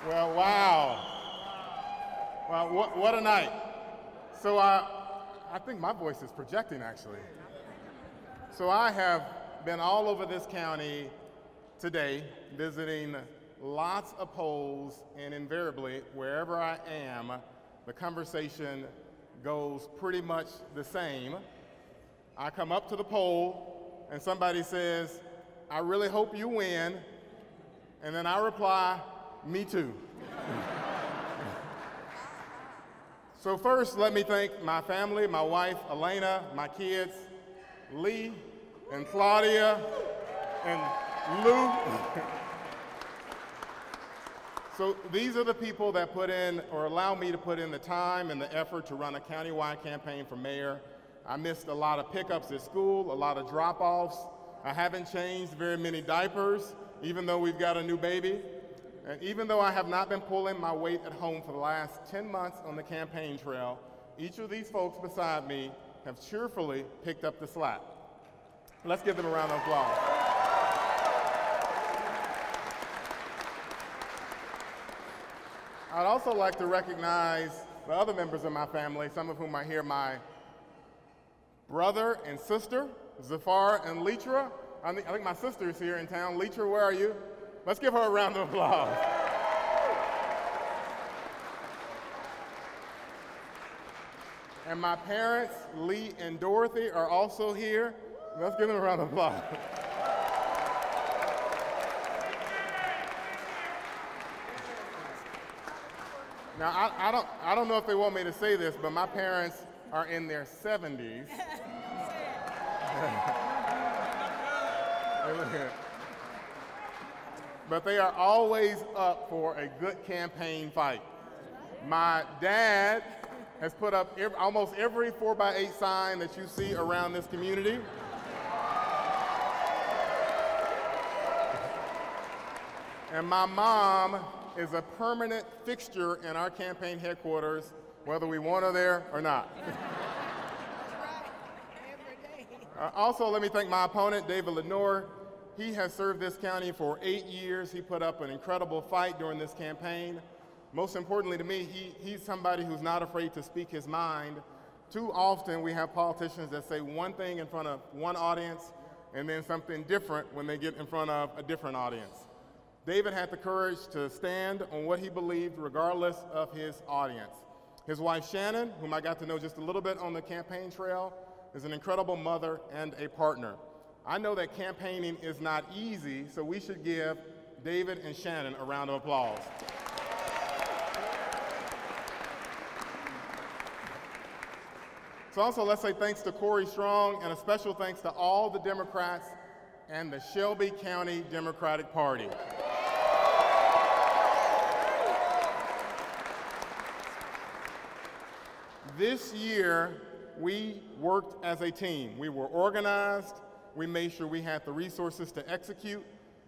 Well, wow. Well, what a night. So I think my voice is projecting, actually. So I have been all over this county today, visiting lots of polls, and invariably, wherever I am, the conversation goes pretty much the same. I come up to the poll, and somebody says, "I really hope you win," and then I reply, "Me too." So first, let me thank my family, my wife, Elena, my kids, Lee and Claudia and Lou. So these are the people that put in, or allow me to put in the time and the effort to run a countywide campaign for mayor. I missed a lot of pickups at school, a lot of drop-offs. I haven't changed very many diapers, even though we've got a new baby. And even though I have not been pulling my weight at home for the last 10 months on the campaign trail, each of these folks beside me have cheerfully picked up the slack. Let's give them a round of applause. I'd also like to recognize the other members of my family, some of whom are here, my brother and sister, Zafar and Leitra. I think my sister is here in town. Leitra, where are you? Let's give her a round of applause. And my parents, Lee and Dorothy, are also here. Let's give them a round of applause. Now, I don't know if they want me to say this, but my parents are in their 70s. But they are always up for a good campaign fight. My dad has put up almost every 4x8 sign that you see around this community. And my mom is a permanent fixture in our campaign headquarters, whether we want her there or not. Also, let me thank my opponent, David Lenore. He has served this county for 8 years. He put up an incredible fight during this campaign. Most importantly to me, he's somebody who's not afraid to speak his mind. Too often we have politicians that say one thing in front of one audience and then something different when they get in front of a different audience. David had the courage to stand on what he believed regardless of his audience. His wife Shannon, whom I got to know just a little bit on the campaign trail, is an incredible mother and a partner. I know that campaigning is not easy, so we should give David and Shannon a round of applause. So also let's say thanks to Corey Strong, and a special thanks to all the Democrats and the Shelby County Democratic Party. This year, we worked as a team. We were organized. We made sure we had the resources to execute.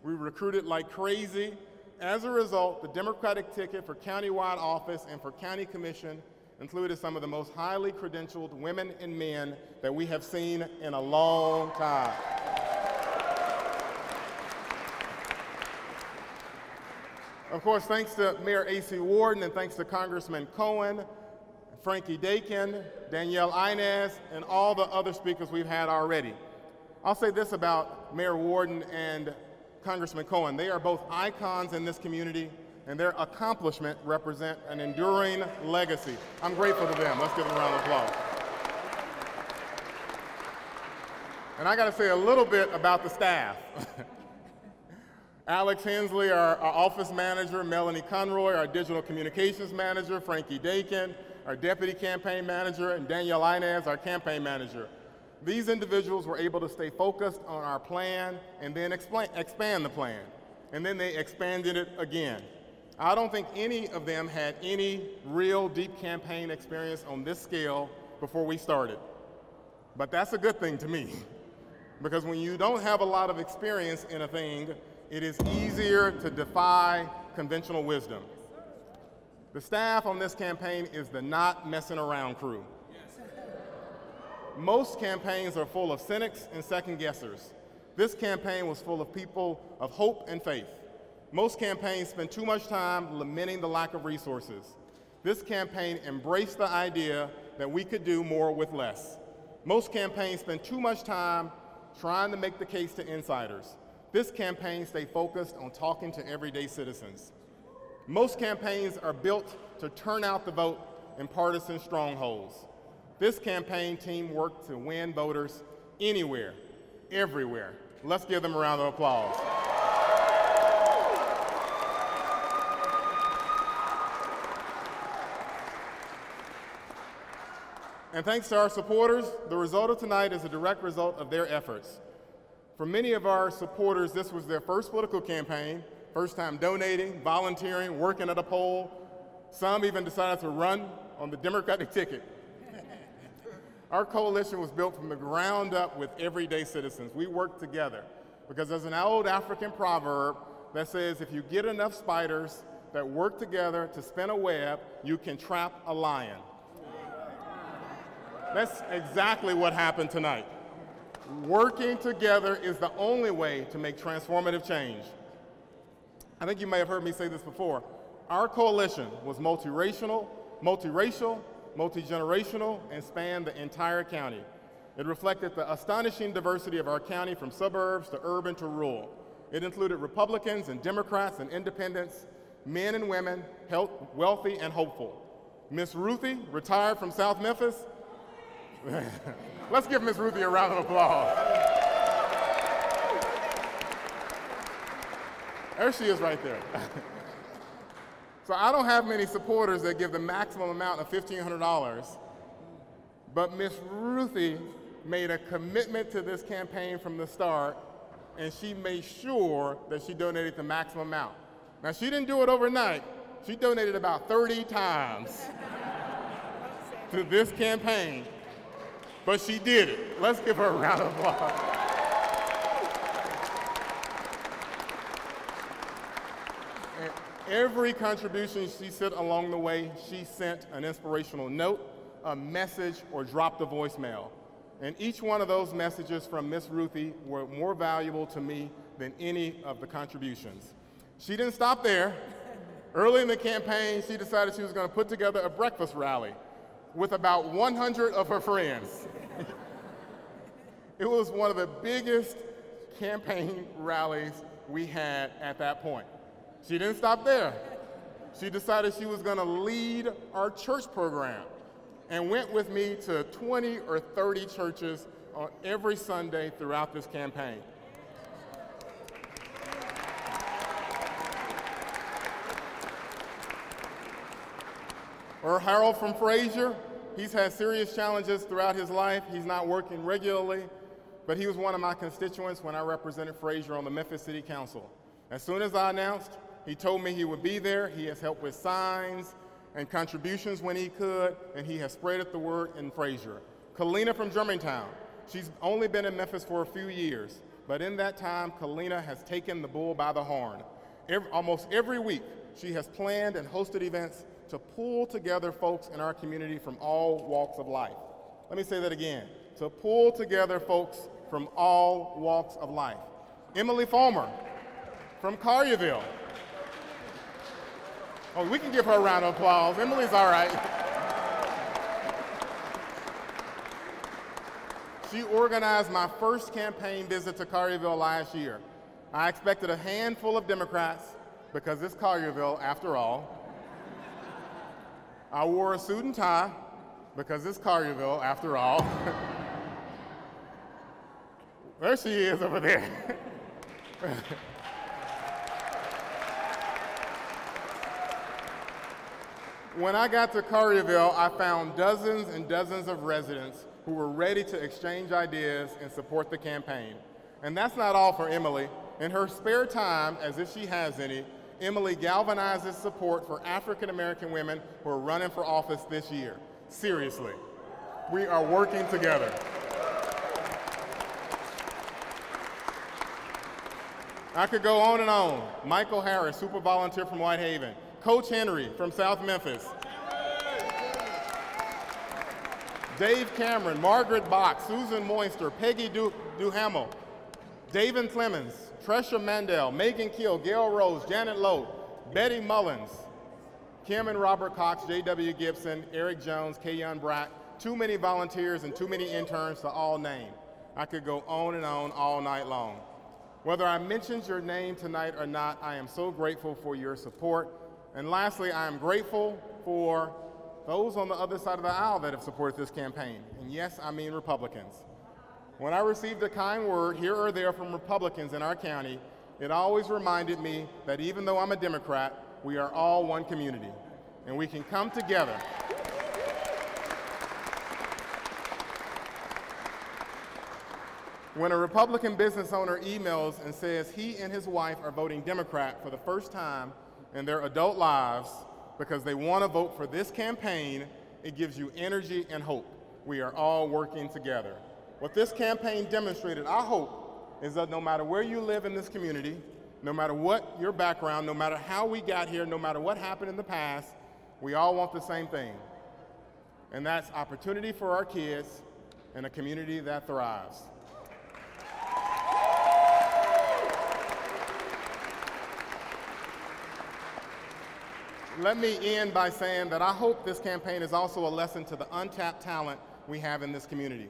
We recruited like crazy. As a result, the Democratic ticket for countywide office and for county commission included some of the most highly credentialed women and men that we have seen in a long time. Of course, thanks to Mayor A.C. Warden and thanks to Congressman Cohen, Frankie Dakin, Danielle Inez, and all the other speakers we've had already. I'll say this about Mayor Warden and Congressman Cohen. They are both icons in this community, and their accomplishment represent an enduring legacy. I'm grateful to them. Let's give them a round of applause. And I got to say a little bit about the staff. Alex Hensley, our office manager, Melanie Conroy, our digital communications manager, Frankie Dakin, our deputy campaign manager, and Danielle Inez, our campaign manager. These individuals were able to stay focused on our plan and then expand the plan. And then they expanded it again. I don't think any of them had any real deep campaign experience on this scale before we started. But that's a good thing to me, because when you don't have a lot of experience in a thing, it is easier to defy conventional wisdom. The staff on this campaign is the not messing around crew. Most campaigns are full of cynics and second guessers. This campaign was full of people of hope and faith. Most campaigns spend too much time lamenting the lack of resources. This campaign embraced the idea that we could do more with less. Most campaigns spend too much time trying to make the case to insiders. This campaign stayed focused on talking to everyday citizens. Most campaigns are built to turn out the vote in partisan strongholds. This campaign team worked to win voters anywhere, everywhere. Let's give them a round of applause. And thanks to our supporters, the result of tonight is a direct result of their efforts. For many of our supporters, this was their first political campaign, first time donating, volunteering, working at a poll. Some even decided to run on the Democratic ticket. Our coalition was built from the ground up with everyday citizens. We worked together because there's an old African proverb that says if you get enough spiders that work together to spin a web, you can trap a lion. That's exactly what happened tonight. Working together is the only way to make transformative change. I think you may have heard me say this before. Our coalition was multiracial, multi-generational, and spanned the entire county. It reflected the astonishing diversity of our county from suburbs to urban to rural. It included Republicans and Democrats and independents, men and women, wealthy and hopeful. Miss Ruthie, retired from South Memphis. Let's give Miss Ruthie a round of applause. There she is right there. So I don't have many supporters that give the maximum amount of $1,500, but Miss Ruthie made a commitment to this campaign from the start, and she made sure that she donated the maximum amount. Now, she didn't do it overnight. She donated about 30 times to this campaign, but she did it. Let's give her a round of applause. And every contribution she sent along the way, she sent an inspirational note, a message, or dropped a voicemail. And each one of those messages from Miss Ruthie were more valuable to me than any of the contributions. She didn't stop there. Early in the campaign, she decided she was going to put together a breakfast rally with about 100 of her friends. It was one of the biggest campaign rallies we had at that point. She didn't stop there. She decided she was going to lead our church program and went with me to 20 or 30 churches on every Sunday throughout this campaign. Or Harold from Frazier, he's had serious challenges throughout his life. He's not working regularly, but he was one of my constituents when I represented Frazier on the Memphis City Council. As soon as I announced, he told me he would be there. He has helped with signs and contributions when he could, and he has spread the word in Frazier. Kalina from Germantown, she's only been in Memphis for a few years, but in that time, Kalina has taken the bull by the horn. Almost every week, she has planned and hosted events to pull together folks in our community from all walks of life. Let me say that again, to pull together folks from all walks of life. Emily Fulmer from Collierville. Oh, we can give her a round of applause. Emily's all right. She organized my first campaign visit to Collierville last year. I expected a handful of Democrats because it's Collierville after all. I wore a suit and tie because it's Collierville after all. There she is over there. When I got to Collierville, I found dozens and dozens of residents who were ready to exchange ideas and support the campaign. And that's not all for Emily. In her spare time, as if she has any, Emily galvanizes support for African American women who are running for office this year. Seriously, we are working together. I could go on and on. Michael Harris, super volunteer from Whitehaven. Coach Henry from South Memphis. Dave Cameron, Margaret Bach, Susan Moister, Peggy Duhamel, David Clemens, Tresha Mandel, Megan Keel, Gail Rose, Janet Lowe, Betty Mullins, Kim and Robert Cox, J.W. Gibson, Eric Jones, Kayon Brack. Too many volunteers and too many interns to all name. I could go on and on all night long. Whether I mentioned your name tonight or not, I am so grateful for your support. And lastly, I am grateful for those on the other side of the aisle that have supported this campaign. And yes, I mean Republicans. When I received a kind word here or there from Republicans in our county, it always reminded me that even though I'm a Democrat, we are all one community, and we can come together. When a Republican business owner emails and says he and his wife are voting Democrat for the first time in their adult lives because they want to vote for this campaign, it gives you energy and hope. We are all working together. What this campaign demonstrated, I hope, is that no matter where you live in this community, no matter what your background, no matter how we got here, no matter what happened in the past, we all want the same thing. And that's opportunity for our kids and a community that thrives. Let me end by saying that I hope this campaign is also a lesson to the untapped talent we have in this community.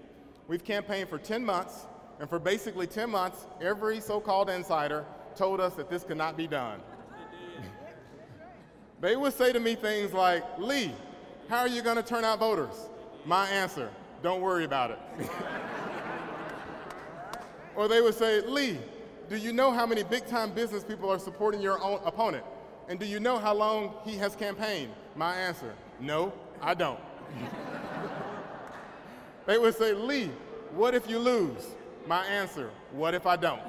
We've campaigned for 10 months, and for basically 10 months, every so-called insider told us that this could not be done. They would say to me things like, Lee, how are you going to turn out voters? My answer, don't worry about it. Or they would say, Lee, do you know how many big-time business people are supporting your own opponent? And do you know how long he has campaigned? My answer, no, I don't. They would say, Lee, what if you lose? My answer, what if I don't?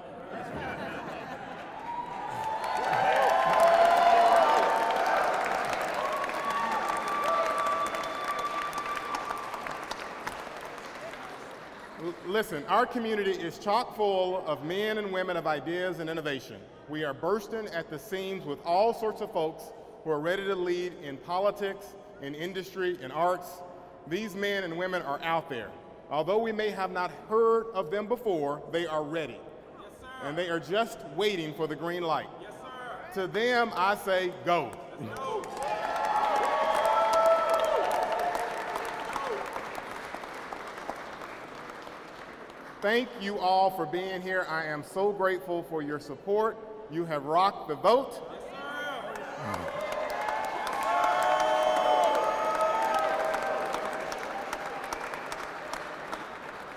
Listen, our community is chock full of men and women of ideas and innovation. We are bursting at the seams with all sorts of folks who are ready to lead in politics, in industry, in arts. These men and women are out there. Although we may have not heard of them before, they are ready. Yes, sir. And they are just waiting for the green light. Yes, sir. To them, I say, go. Let's go. Thank you all for being here. I am so grateful for your support. You have rocked the vote. Yes, sir.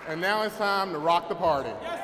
And now it's time to rock the party. Yes,